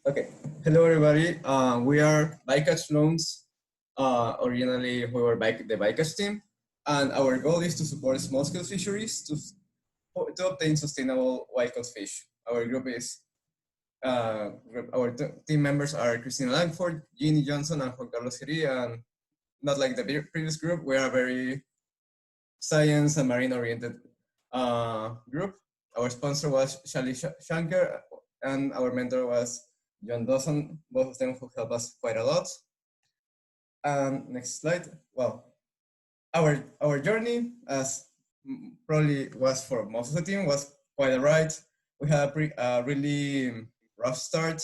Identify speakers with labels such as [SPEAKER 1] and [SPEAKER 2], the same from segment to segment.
[SPEAKER 1] Okay. Hello, everybody. We are by Catch Loans. Originally, we were the bycatch team, and our goal is to support small-scale fisheries to obtain sustainable wild-caught fish. Our group is our team members are Christina Langford, Jeannie Johnson, and Juan Carlos Giri, and not like the previous group. We are a very science and marine-oriented group. Our sponsor was Shali Shankar, and our mentor was John Dawson, both of them who helped us quite a lot. Next slide. Well, our journey, as probably was for most of the team, was quite a ride. We had a really rough start,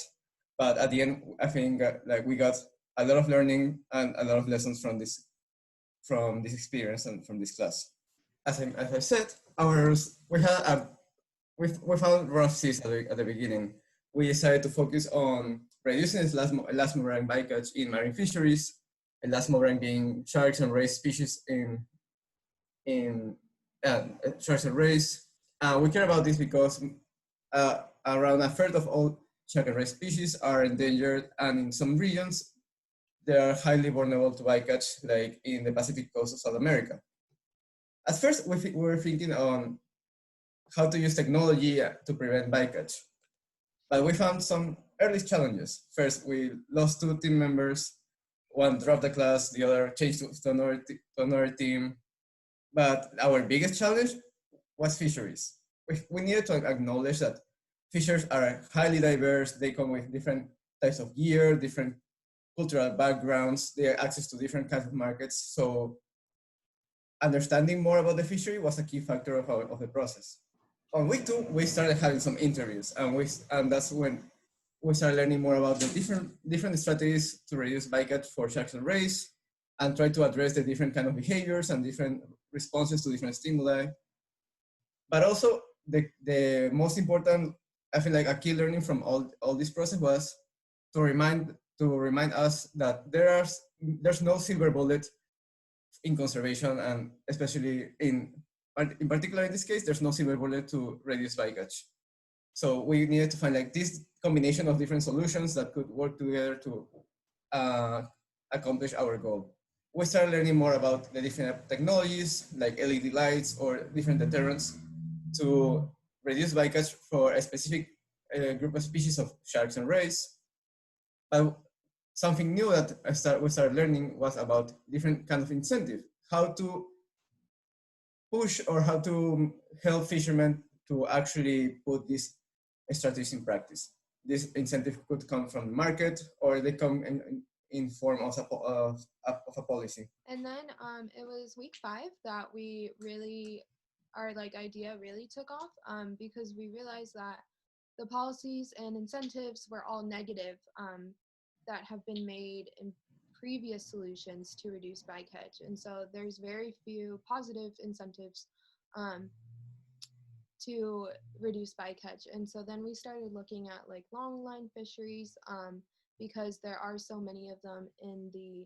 [SPEAKER 1] but at the end, I think like we got a lot of learning and a lot of lessons from this experience and from this class. As I said, we found rough seas at the beginning. We decided to focus on reducing elasmobranch bycatch in marine fisheries, elasmobranch being sharks and rays species in sharks and rays. We care about this because around a third of all shark and ray species are endangered, and in some regions they are highly vulnerable to bycatch, like in the Pacific coast of South America. At first, we were thinking on how to use technology to prevent bycatch, but we found some early challenges. First, we lost 2 team members. One dropped the class, the other changed to another team. But our biggest challenge was fisheries. We needed to acknowledge that fishers are highly diverse. They come with different types of gear, different cultural backgrounds. They have access to different kinds of markets. So understanding more about the fishery was a key factor of the process. On week 2, we started having some interviews, and that's when we started learning more about the different strategies to reduce bycatch for sharks and rays, and try to address the different kind of behaviors and different responses to different stimuli. But also the most important, I feel like a key learning from all this process was to remind us that there's no silver bullet in conservation, and especially in particular in this case, there's no silver bullet to reduce bycatch. So we needed to find like this combination of different solutions that could work together to accomplish our goal. We started learning more about the different technologies like LED lights or different deterrents to reduce bycatch for a specific group of species of sharks and rays. But something new that we started learning was about different kind of incentive, how to push or how to help fishermen to actually put these strategies in practice. This incentive could come from the market, or they come in form of a policy.
[SPEAKER 2] And then it was week 5 that we really, our idea really took off because we realized that the policies and incentives were all negative that have been made in previous solutions to reduce bycatch. And so there's very few positive incentives to reduce bycatch. And so then we started looking at long line fisheries because there are so many of them in the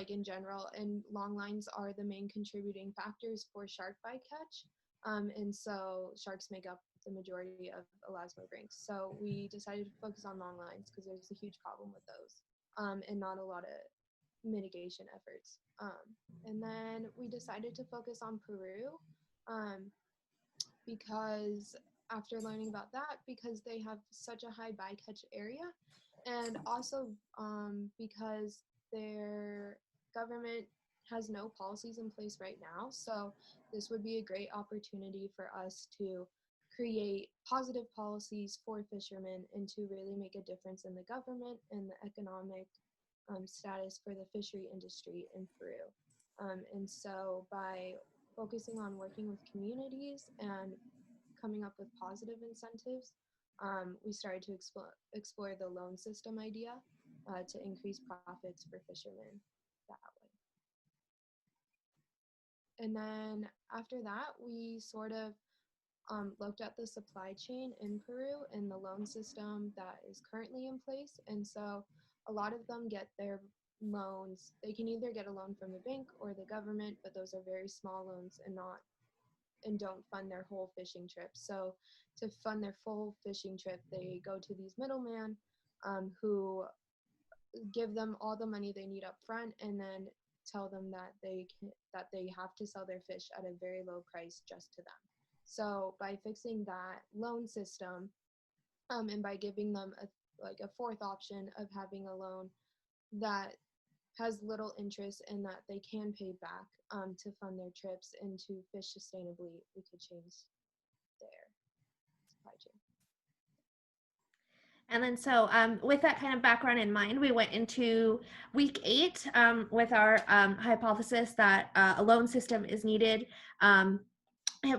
[SPEAKER 2] in general, and long lines are the main contributing factors for shark bycatch. And so sharks make up the majority of elasmobranchs. So we decided to focus on long lines because there's a huge problem with those and not a lot of mitigation efforts. And then we decided to focus on Peru because after learning about that, because they have such a high bycatch area, and also because their government has no policies in place right now. So this would be a great opportunity for us to create positive policies for fishermen and to really make a difference in the government and the economic status for the fishery industry in Peru. And so by focusing on working with communities and coming up with positive incentives, we started to explore the loan system idea to increase profits for fishermen that way. And then after that, we sort of looked at the supply chain in Peru and the loan system that is currently in place. And so a lot of them get their loans, they can either get a loan from the bank or the government, but those are very small loans and not and don't fund their whole fishing trip. So to fund their full fishing trip, they go to these middlemen who give them all the money they need up front and then tell them that they have to sell their fish at a very low price just to them. So by fixing that loan system and by giving them a fourth option of having a loan that has little interest and that they can pay back to fund their trips and to fish sustainably, we could change their supply chain.
[SPEAKER 3] And then so with that kind of background in mind, we went into week 8 with our hypothesis that a loan system is needed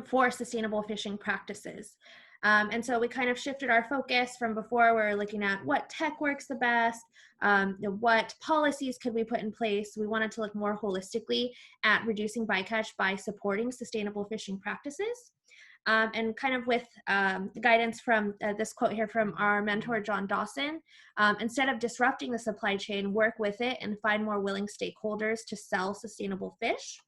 [SPEAKER 3] for sustainable fishing practices. And so we kind of shifted our focus from before we were looking at what tech works the best, what policies could we put in place. We wanted to look more holistically at reducing bycatch by supporting sustainable fishing practices. And kind of with guidance from this quote here from our mentor, John Dawson, instead of disrupting the supply chain, work with it and find more willing stakeholders to sell sustainable fish.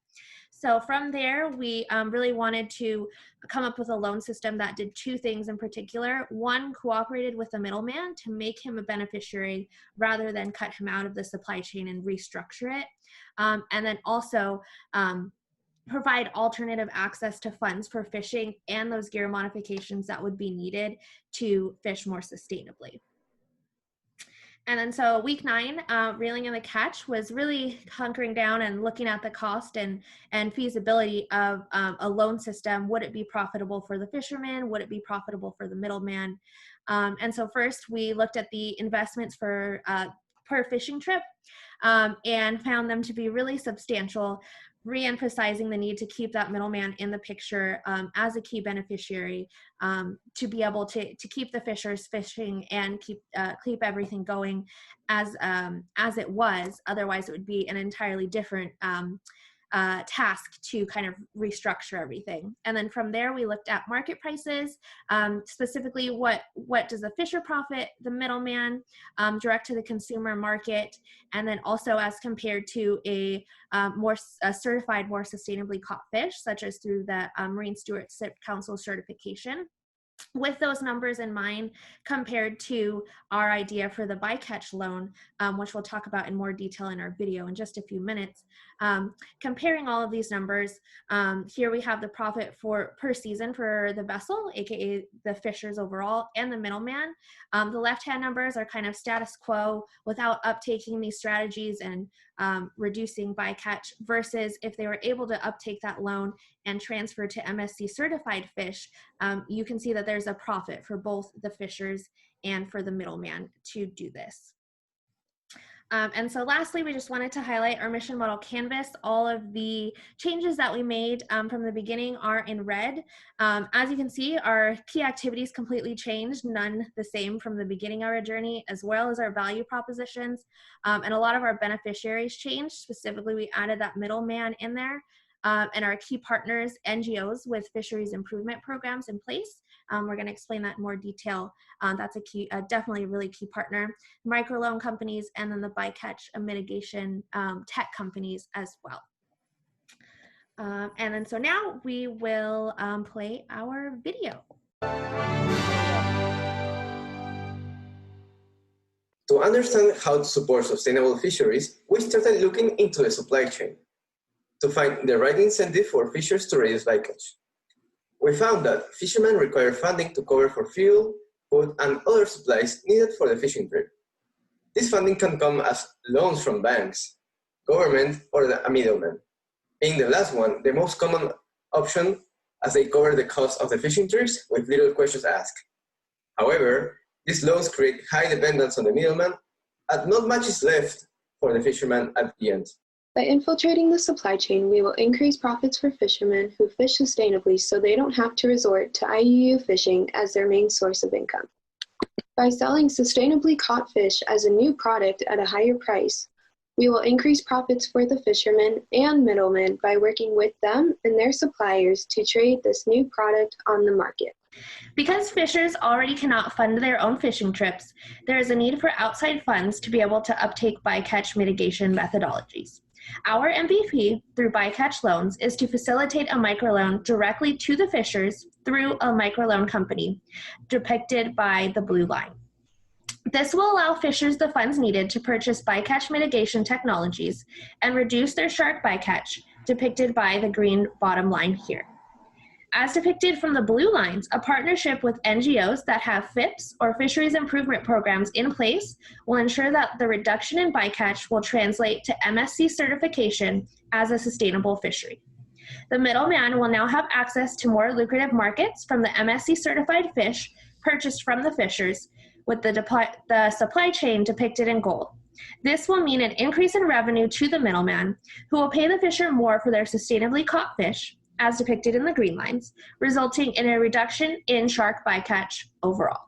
[SPEAKER 3] So from there, we really wanted to come up with a loan system that did 2 things in particular. One, cooperated with the middleman to make him a beneficiary rather than cut him out of the supply chain and restructure it. And then also, provide alternative access to funds for fishing and those gear modifications that would be needed to fish more sustainably. And then so week 9, reeling in the catch was really hunkering down and looking at the cost and feasibility of a loan system. Would it be profitable for the fisherman? Would it be profitable for the middleman? And so first we looked at the investments for per fishing trip and found them to be really substantial, re-emphasizing the need to keep that middleman in the picture as a key beneficiary to be able to keep the fishers fishing and keep everything going as it was. Otherwise, it would be an entirely different task to kind of restructure everything. And then from there, we looked at market prices, specifically what does the fisher profit, the middleman, direct to the consumer market, and then also as compared to a certified, more sustainably caught fish, such as through the Marine Stewardship Council certification. With those numbers in mind, compared to our idea for the bycatch loan, which we'll talk about in more detail in our video in just a few minutes, comparing all of these numbers, here we have the profit per season for the vessel, aka the fishers overall, and the middleman. The left-hand numbers are kind of status quo without uptaking these strategies and reducing bycatch, versus if they were able to uptake that loan and transfer to MSC certified fish, you can see that there's a profit for both the fishers and for the middleman to do this. And so lastly, we just wanted to highlight our mission model canvas. All of the changes that we made from the beginning are in red. As you can see, our key activities completely changed, none the same from the beginning of our journey, as well as our value propositions. And a lot of our beneficiaries changed. Specifically, we added that middleman in there. And our key partners, NGOs with fisheries improvement programs in place. We're going to explain that in more detail. That's a key, definitely a really key partner. Microloan companies, and then the bycatch mitigation tech companies as well. And then so now we will play our video.
[SPEAKER 1] To understand how to support sustainable fisheries, we started looking into the supply chain to find the right incentive for fishers to reduce bycatch. We found that fishermen require funding to cover for fuel, food, and other supplies needed for the fishing trip. This funding can come as loans from banks, government, or a middleman, being the last one the most common option, as they cover the cost of the fishing trips with little questions asked. However, these loans create high dependence on the middleman, and not much is left for the fisherman at the end.
[SPEAKER 2] By infiltrating the supply chain, we will increase profits for fishermen who fish sustainably so they don't have to resort to IUU fishing as their main source of income. By selling sustainably caught fish as a new product at a higher price, we will increase profits for the fishermen and middlemen by working with them and their suppliers to trade this new product on the market.
[SPEAKER 3] Because fishers already cannot fund their own fishing trips, there is a need for outside funds to be able to uptake bycatch mitigation methodologies. Our MVP through Catch Loans is to facilitate a microloan directly to the fishers through a microloan company, depicted by the blue line. This will allow fishers the funds needed to purchase bycatch mitigation technologies and reduce their shark bycatch, depicted by the green bottom line here. As depicted from the blue lines, a partnership with NGOs that have FIPS or fisheries improvement programs in place will ensure that the reduction in bycatch will translate to MSC certification as a sustainable fishery. The middleman will now have access to more lucrative markets from the MSC certified fish purchased from the fishers, with the supply chain depicted in gold. This will mean an increase in revenue to the middleman, who will pay the fisher more for their sustainably caught fish, as depicted in the green lines, resulting in a reduction in shark bycatch overall.